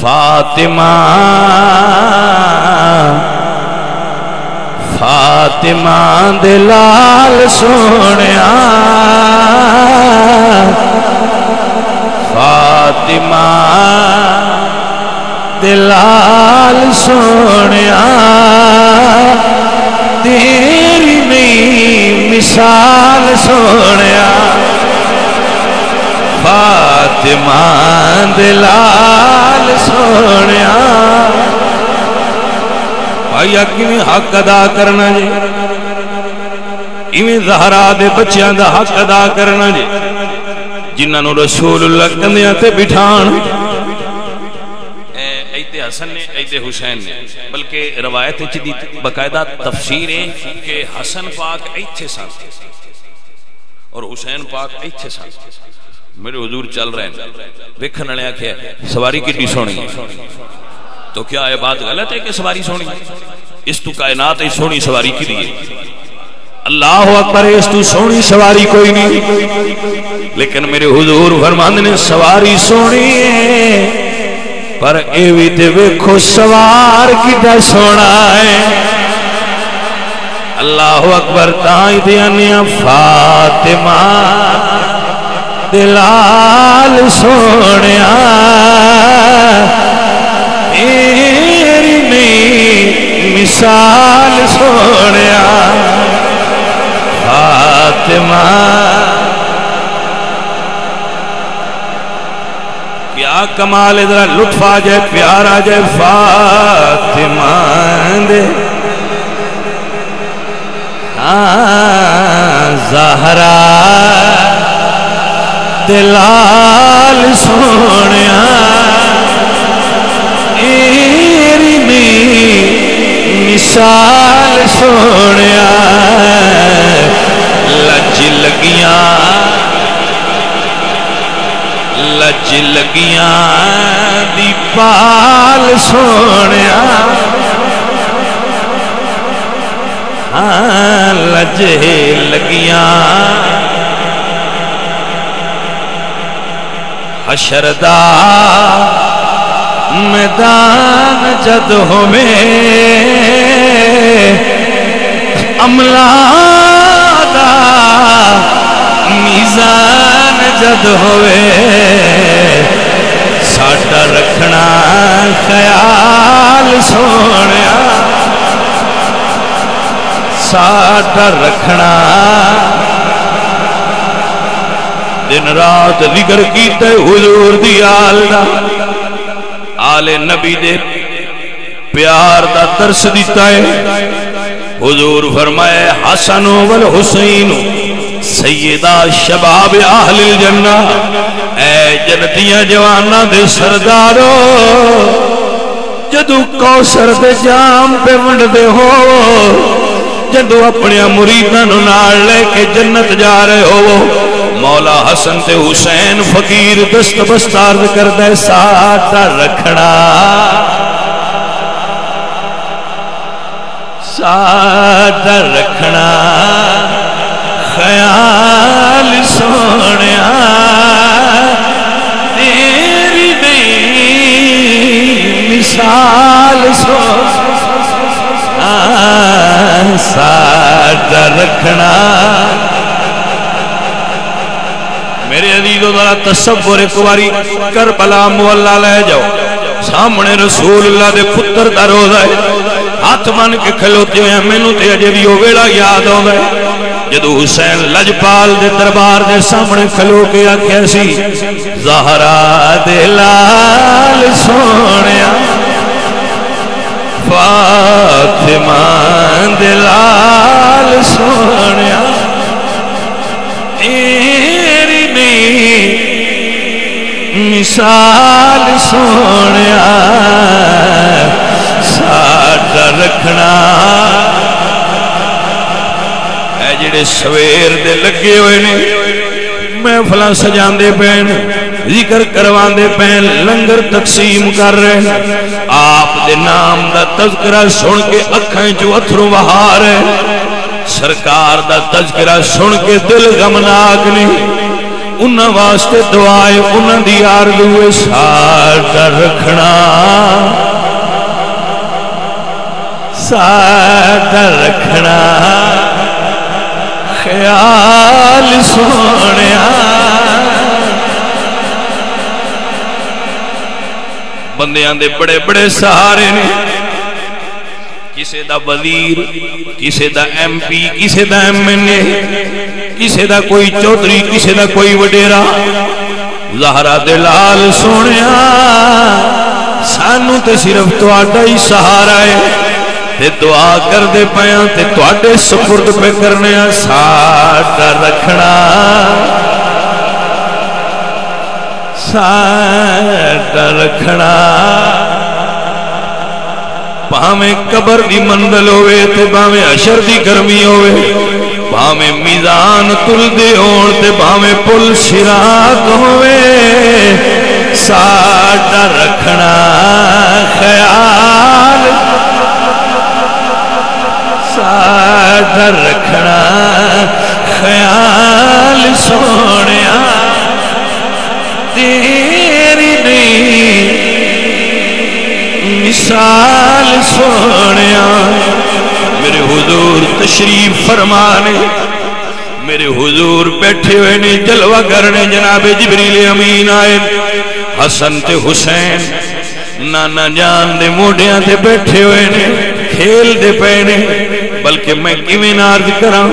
فاطمہ فاطمہ دلال سونیا فاطمہ دلال سونیا تیری نہیں مثال سونیا فاطمہ دلال سونیا بھائی کیویں حق ادا کرنا جی ایویں زہرا دے بچیاں دا حق ادا کرنا جی جنہاں نو رسول اللہ کندیاں تے بٹھان ایتے حسن نے ایتے حسین نے بلکہ روایت وچ دی باقاعدہ تفسیر ہے کہ حسن پاک ایتھے سن اور حسین پاک ایتھے سن میرے حضور چل رہے ہیں ویکھن والے آکھیا سواری کتنی سونی تو کیا یہ بات غلط ہے کہ سواری سونی اس تو کائنات ہی سونی سواری کی دی اللہ اکبر اس تو سونی سواری کوئی نہیں لیکن میرے حضور فرماندے نے سواری سونی ہے پر اے وی تے ویکھو سوار کیڑا سونا ہے اللہ اکبر تائیں دیاں فاطمہ دلال سونیا تیری نہیں مثال سونیا فاطمہ کیا کمال ادھر لطف آ جائے پیار آ جائے فاطمہ دے زہرا دلال سونیا ایری نہیں مثال سونیا لج لگیاں دی پال سونیا لج لگیاں حشر دا میدان جد ہوئے عملہ دا میزان جد ہوئے ساڈا رکھنا خیال سونیا ساڈا رکھنا دن رات ذکر کیتے حضور دی آل دا آل نبی دے پیار دا درس دیتا ہے حضور فرمائے حسن والحسین سیدہ شباب اہل الجنہ اے جنتیاں جوانہ دے سردارو جدو کوثر دے جام پہ ونڈ دے ہو جدو اپنے مریدان نال لے کے جنت جا رہے ہو مولا حسن تے حسین فقیر دست بستار کر دے ساٹا رکھنا ساٹا رکھنا خیال سونیا تیری نہیں مثال سونیا ساٹا رکھنا میرے عزیزو ذرا تصور ایک باری کربلا مولا لے جاؤ سامنے رسول اللہ دے پتر دا روزہ ہے ہاتھ من کے کھلوتے ہوئے مینوں تے اجے وی او ویلا یاد آوندا ہے جدو حسین لجپال دے دربار دے سامنے کھلو کے آکھیا سی زہرا دے لال سونیا فاطمہ دے لال سونیا مثال سونیا ساڈا رکھنا اے جڑے سویر دے لگے ہوئے نے محفلاں سجاندے پین ذکر کرواندے پین لنگر تقسیم کر رہے آپ دے نام دا تذکرہ سن کے اکھاں چوں اتھرو وہا رہے سرکار دا تذکرہ سن کے دل غمناک نہیں انہاں واسطے دعائے انہاں دی آرزو ساڈا رکھنا ساڈا رکھنا خیال سونیا بندیاں دے بڑے بڑے سہارے نے کسے دا وزیر کسے دا ایم پی کسے دا ایم این اے کسے دا کوئی چودھری کسے دا کوئی وڈیرا زہرا دے لال سونیا سانو تے صرف تہاڈا ہی سہارا ہے تے دعا کر دے پیاں تے تہاڈے سپرد پہ کرنے ساڈا رکھنا ساڈا رکھنا بھاویں قبر دی منزل ہوئے تے بھاویں حشر دی گرمی ہوئے بھاویں میزان تل دے ہون تے بھاویں پل صراط ہوئے ساڈا رکھنا خیال ساڈا رکھنا خیال سونیا تیری نہیں مثال سونیا میرے حضور تشریف فرمانے میرے حضور بیٹھے ہوئے نے جلوہ کرنے جناب جبریل امین آئے حسن تے حسین نانا جان دے موڈیاں تے بیٹھے ہوئے نے کھیل دے پینے بلکہ میں کیویں عرض کراں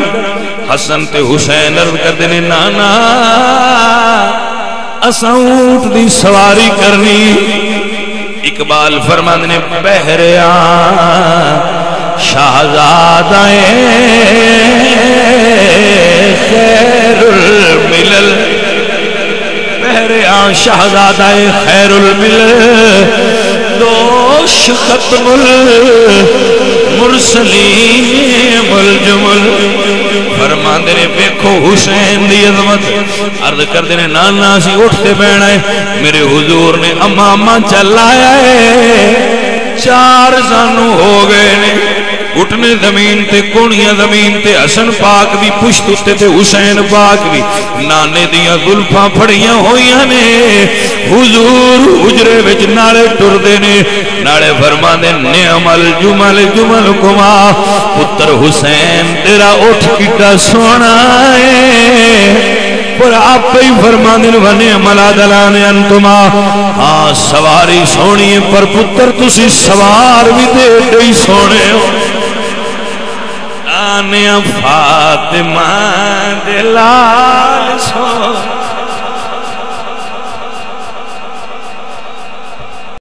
حسن تے حسین عرض کر دینے نانا اساں اونٹ دی سواری کرنی اقبال فرماندے نے بہریا شہزادہ خیر الملل بہریا شہزادہ خیر الملل دوش ختم المرسلین والجمل فرماندے نے دیکھو حسین دی عظمت عرض کر دینے نانا سی اٹھتے بیٹھنا ہے میرے حضور نے امامہ چلایا ہے 4 سانو ہو گئے نے اٹھنے زمین تے کونیاں زمین تے حسن پاک بھی پشت اتے تے حسین پاک بھی نانے دیاں ظلفاں پھڑیاں ہوئیاں نے حضور حجرے وچ نالے ٹر دے نے نالے فرما دے نعم الجمل جمل کما پتر حسین تیرا اٹھ کٹا سونا ہے پر آپ ہی فرما دے ونعم العدلان انتما ہاں سواری سونی پر پتر تسی سوار بھی دے دے سونے ہو آنیا فاطمہ دلال سو